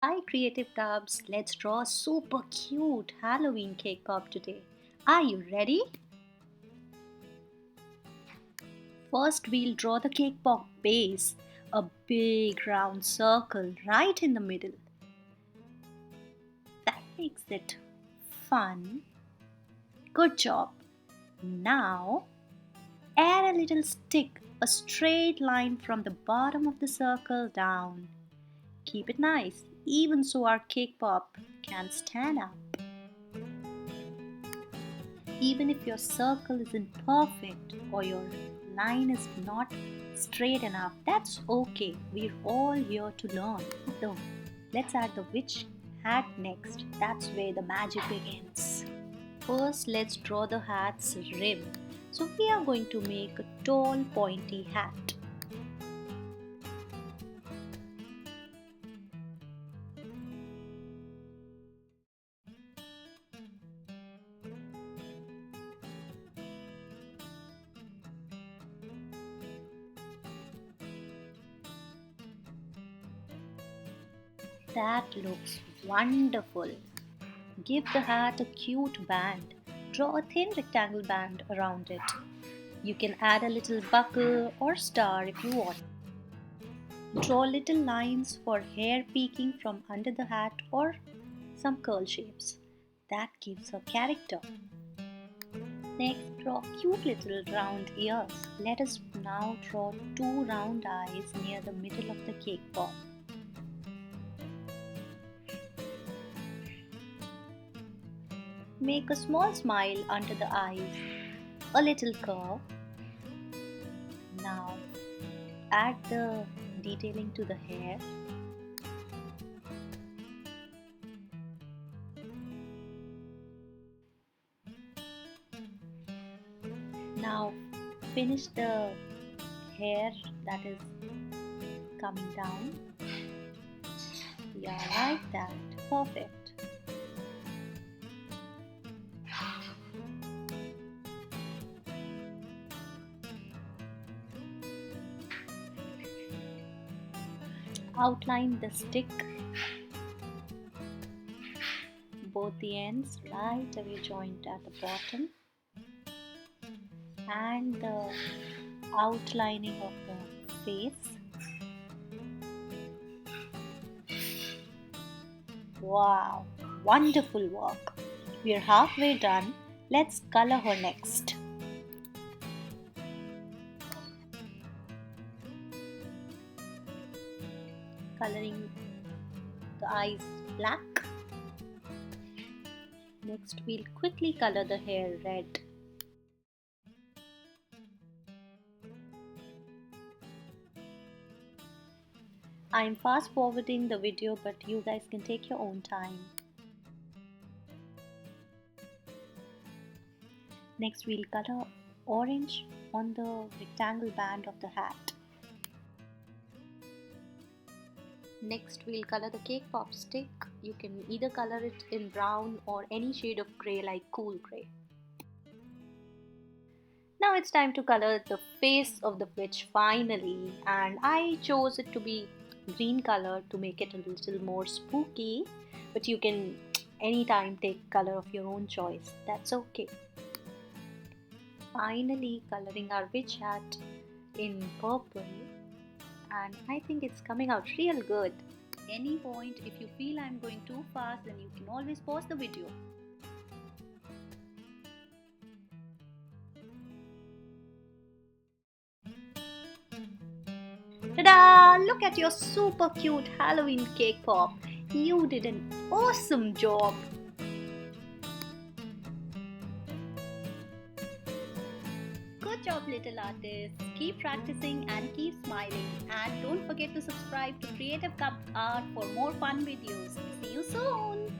Hi Creative Cubs, let's draw a super cute Halloween cake pop today. Are you ready? First we'll draw the cake pop base, a big round circle right in the middle. That makes it fun. Good job. Now add a little stick, a straight line from the bottom of the circle down. Keep it nice, even so our cake pop can stand up. Even if your circle isn't perfect or your line is not straight enough, that's okay. We're all here to learn. So, let's add the witch hat next. That's where the magic begins. First, let's draw the hat's rim. So, we are going to make a tall, pointy hat. That looks wonderful. Give the hat a cute band. Draw a thin rectangle band around it. You can add a little buckle or star if you want. Draw little lines for hair peeking from under the hat or some curl shapes. That gives her character. Next, draw cute little round ears. Let us now draw two round eyes near the middle of the cake pop. Make a small smile under the eyes, a little curve. Now, add the detailing to the hair. Now, finish the hair that is coming down. Yeah, like that. Perfect. Outline the stick, both the ends right away joined at the bottom, and the outlining of the face. Wow, wonderful work. We are halfway done. Let's color her next. Coloring the eyes black. Next, we'll quickly color the hair red. I'm fast forwarding the video, but you guys can take your own time. Next, we'll color orange on the rectangle band of the hat. Next, we'll color the cake pop stick. You can either color it in brown or any shade of grey like cool grey. Now it's time to color the face of the witch finally, and I chose it to be green color to make it a little more spooky, but you can anytime take color of your own choice. That's okay. Finally coloring our witch hat in purple, and I think it's coming out real good. Any point if you feel I'm going too fast, then you can always pause the video. Ta-da! Look at your super cute Halloween cake pop. You did an awesome job. Good job, little artist. Keep practicing and keep smiling. And don't forget to subscribe to Creative Cup Art for more fun videos. See you soon.